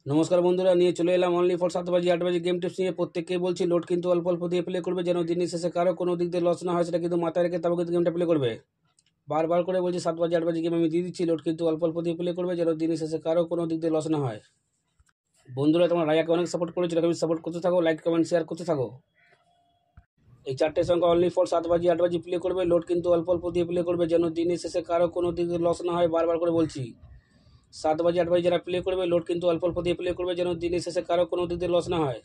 নমস্কার বন্ধুরা, নিয়ে চলে এলাম অনলি ফর 7 বাজি 8 বাজি গেম টিপস নিয়ে। প্রত্যেককেই বলছি লোড কিন্তু অল্প অল্প দিয়ে প্লে করবে, যেন দিনের শেষে কারো কোনো দিক দিয়ে লস না হয়, সেটা কিন্তু মাথায় রেখে তবে কিন্তু গেমটা প্লে করবে। বারবার করে বলছি 7 বাজি 8 বাজি গেম আমি দিয়ে দিচ্ছি, লোড কিন্তু অল্প অল্প দিয়ে প্লে করবে, যেন দিনের শেষে কারো কোনো দিক দিয়ে লস না হয়। বন্ধুরা, তোমরা রায়াকে অনেক সাপোর্ট করেছো, এরকম সাপোর্ট করতে থাকো, লাইক কমেন্ট শেয়ার করতে থাকো। এই চারটে সংখ্যা অনলি ফর 7 বাজি 8 বাজি প্লে করবে, লোড কিন্তু অল্প অল্প দিয়ে প্লে করবে, যেন দিনের শেষে কারো কোনো দিক দিয়ে লস না হয়। বারবার করে বলছি 7 বাজি 8 বাজি যারা প্লে করবে, লোড কিন্তু অল্প অল্প দিয়ে প্লে করবে, যেন দিনের শেষে কারো কোনো দিক দিয়ে লস না হয়।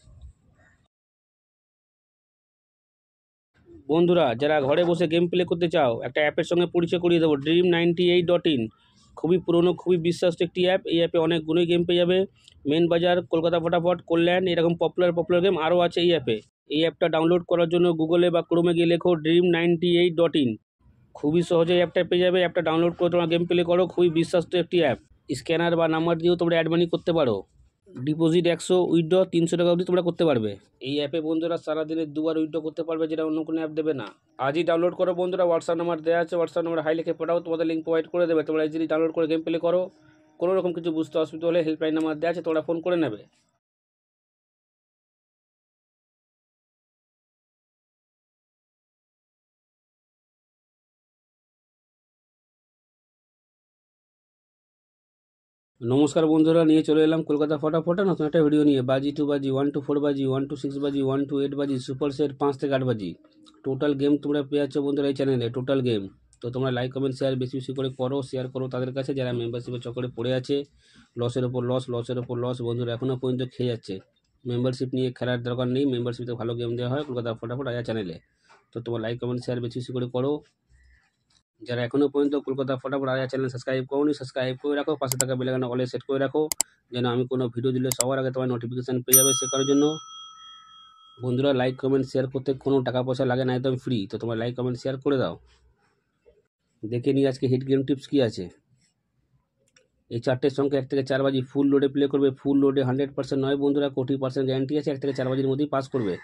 বন্ধুরা, যারা ঘরে বসে গেম প্লে করতে চাও, একটা অ্যাপের সঙ্গে পরিচয় করিয়ে দেবো, Dream98.in। খুবই পুরনো, খুবই বিশ্বাস্ত একটি অ্যাপ। এই অ্যাপে অনেক গুণই গেম পেয়ে যাবে। মেন বাজার, কলকাতা ফটাফট, কল্যাণ, এরকম পপুলার গেম আরও আছে এই অ্যাপে। এই অ্যাপটা ডাউনলোড করার জন্য গুগলে বা ক্রোমে গিয়ে লেখো Dream98.in। খুবই সহজে অ্যাপটা পেয়ে যাবে। অ্যাপটা ডাউনলোড করে তোমরা গেম প্লে করো। খুবই বিশ্বাস্ত একটি অ্যাপ। স্ক্যানার বা নাম্বার দিয়েও তোমরা অ্যাড মানি করতে পারো। ডিপোজিট 100, উইথড্র 300 টাকা অবধি তোমরা করতে পারবে। এই অ্যাপে বন্ধুরা সারাদিনে 2বার উইথড্র করতে পারবে, যেটা অন্য কোনো অ্যাপ দেবে না। আজই ডাউনলোড করো বন্ধুরা। হোয়াটসঅ্যাপ নাম্বার দেওয়া আছে, হোয়াটসঅ্যাপ নাম্বার হাই লিখে পাঠাও, তোমাদের লিঙ্ক প্রোভাইড করে দেবে। তোমরা ইজিলি ডাউনলোড করে গেম প্লে করো। কোনো রকম কিছু বুঝতে অসুবিধা হলে হেল্পলাইন নাম্বার দেওয়া আছে, তোমরা ফোন করে নেবে। নমস্কার বন্ধুরা, নিয়ে চলে এলাম কলকাতা ফটাফটে নতুন একটা ভিডিও নিয়ে। বাজি 2 বাজি, 1 to 4 বাজি, 1 to 6 বাজি, 1 to 8 বাজি, সুপার সেট 5 থেকে 8 বাজি। টোটাল গেম তোমরা পেয়ে যাচ্ছ বন্ধুরা এই চ্যানেলে, টোটাল গেম। তো তোমরা লাইক কমেন্ট শেয়ার বেশি বেশি করে করো, শেয়ার করো তাদের কাছে যারা মেম্বারশিপের চক্করে পড়ে আছে। লসের ওপর লস, লসের ওপর লস বন্ধুরা এখনও পর্যন্ত খেয়ে যাচ্ছে। মেম্বারশিপ নিয়ে খেলার দরকার নেই, মেম্বারশিপে ভালো গেম দেওয়া হয় কলকাতা ফটাফট আয়া চ্যানেলে। তো তোমার লাইক কমেন্ট শেয়ার বেশি বেশি করে করো। যারা এখনও পর্যন্ত কলকাতা ফটাফট আয়া চ্যানেল সাবস্ক্রাইব করোনি, সাবস্ক্রাইব করে রাখো, পাশে থাকা বেল আইকন অলে সেট করে রাখো, যেন আমি কোনো ভিডিও দিলে সবার আগে তোমার নোটিফিকেশান পেয়ে যাবে। সে করার জন্য বন্ধুরা লাইক কমেন্ট শেয়ার করতে কোনো টাকা পয়সা লাগে না, একদম ফ্রি। তো তোমরা লাইক কমেন্ট শেয়ার করে দাও। দেখে নিই আজকে হিট গেম টিপস কী আছে। এই চারটের সংখ্যা 1 থেকে 4 বাজি ফুল লোডে প্লে করবে। ফুল লোডে 100% নয় বন্ধুরা, 20% গ্যারান্টি আছে। 1 থেকে 4 বাজির মধ্যেই পাস করবে।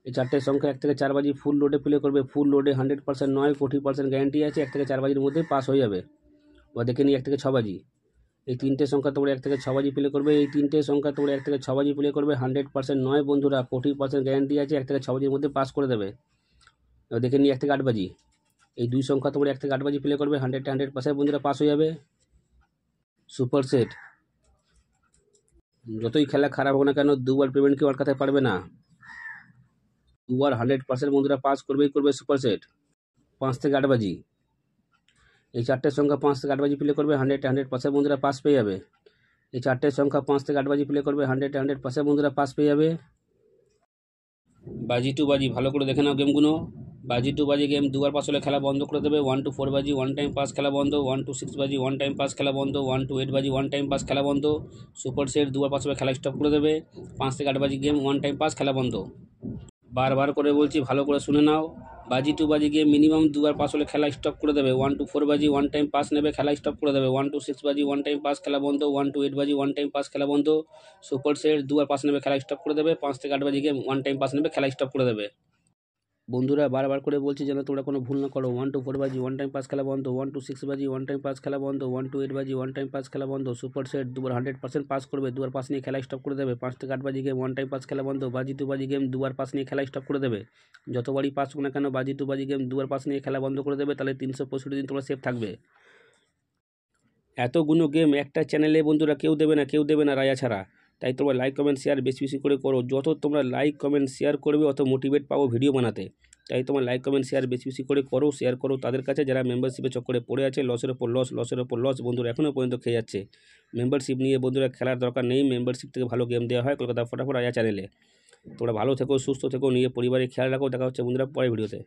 এই চারটের সংখ্যা 1 থেকে 4 বাজি ফুল লোডে প্লে করবে। ফুল লোডে 100% নয়, 20% গ্যারান্টি আছে। 1 থেকে 4 বাজির মধ্যেই পাস হয়ে যাবে। বা দেখে নিই 1 থেকে 6 বাজি। এই তিনটে সংখ্যা তোমরা 1 থেকে 6 বাজি প্লে করবে। এই তিনটে সংখ্যা তোমরা 1 থেকে 6 বাজি প্লে করবে। 100% নয় বন্ধুরা, 40% গ্যারান্টি আছে। 1 থেকে 6 বাজির মধ্যে পাস করে দেবে। এবার দেখে নিই 1 থেকে 8 বাজি। এই দুই সংখ্যা তোমরা 1 থেকে 8 বাজি প্লে করবে। 100% বন্ধুরা পাস হয়ে যাবে। সুপার সেট, যতই খেলা খারাপ হোক না কেন, 2বার পেমেন্ট কেউ আটকাতে পারবে না। 2বার 100% বন্ধুরা পাস করবেই করবে সুপার সেট। 5 থেকে 8 বাজি। এই চারটের সংখ্যা 5 থেকে 8 বাজি প্লে করবে। 100% বন্ধুরা পাস পেয়ে যাবে। এই চারটের সংখ্যা 5 থেকে 8 বাজি প্লে করবে। 100% বন্ধুরা পাস পেয়ে যাবে। বাজি 2 বাজি, ভালো করে দেখে নাও গেমগুলো। বাজি 2 বাজি গেম 2বার পাস হলে খেলা বন্ধ করে দেবে। 1 to 4 বাজি 1 টাইম পাস খেলা বন্ধ। 1 to 6 বাজি 1 টাইম পাস খেলা বন্ধ। 1 to 8 বাজি 1 টাইম পাস খেলা বন্ধ। সুপার সেট 2বার পাস হলে খেলা স্টপ করে দেবে। 5 থেকে 8 বাজি গেম 1 টাইম পাস খেলা বন্ধ। বারবার করে বলছি, ভালো করে শুনে নাও। বাজি 2 বাজি গেম মিনিমাম 2বার পাস হলে খেলা স্টপ করে দেবে। 1 to 4 বাজি 1 টাইম পাস নেবে, খেলা স্টপ করে দেবে। 1 to 6 বাজি 1 টাইম পাস খেলা বন্ধ। 1 to 8 বাজি 1 টাইম পাস খেলা বন্ধ। সুপার সেট 2বার পাস নেবে, খেলা স্টপ করে দেবে। 5 থেকে 8 বাজি গেম 1 টাইম পাস নেবে, খেলা স্টপ করে দেবে। বন্ধুরা, বারবার করে বলছি যেন তোমরা কোনো ভুল না করো। 1 to 4 বাজি 1 টাইম পাস খেলা বন্ধ। 1 to 6 বাজি 1 টাইম পাস খেলা বন্ধ। 1 to 8 বাজি 1 টাইম পাস খেলা বন্ধ। সুপার সেট 2বার 100% পাস করবে, 2বার পাস নিয়ে খেলা স্টপ করে দেবে। 5 থেকে 8 বাজি গেম 1 টাইম পাস খেলা বন্ধ। বাজি 2 বাজি গেম 2বার পাস নিয়ে খেলা স্টপ করে দেবে। যতবারই পাস হোক না কেন, বাজি 2 বাজি গেম 2বার পাস নিয়ে খেলা বন্ধ করে দেবে। তাহলে 365 দিন তোমরা সেফ থাকবে। এতগুলো গেম একটা চ্যানেলে বন্ধুরা কেউ দেবে না, কেউ দেবে না রায়া ছাড়া। তাই তোমরা লাইক কমেন্ট শেয়ার বেশি বেশি করে করো। যত তোমরা লাইক কমেন্ট শেয়ার করবে, অত মোটিভেট পাবো ভিডিও বানাতে। তাই তোমার লাইক কমেন্ট শেয়ার বেশি বেশি করে করো, শেয়ার করো তাদের কাছে যারা মেম্বারশিপের চক্করে পড়ে আছে। লসের ওপর লস, লসের ওপর লস বন্ধুরা এখনও পর্যন্ত খেয়ে যাচ্ছে। মেম্বারশিপ নিয়ে বন্ধুরা খেলার দরকার নেই। মেম্বারশিপ থেকে ভালো গেম দেওয়া হয় কলকাতা ফটাফট আয়া চ্যানেলে। তোমরা ভালো থেকো, সুস্থ থেকো, নিয়ে পরিবারে খেয়াল রাখো। দেখা হচ্ছে বন্ধুরা পরের ভিডিওতে।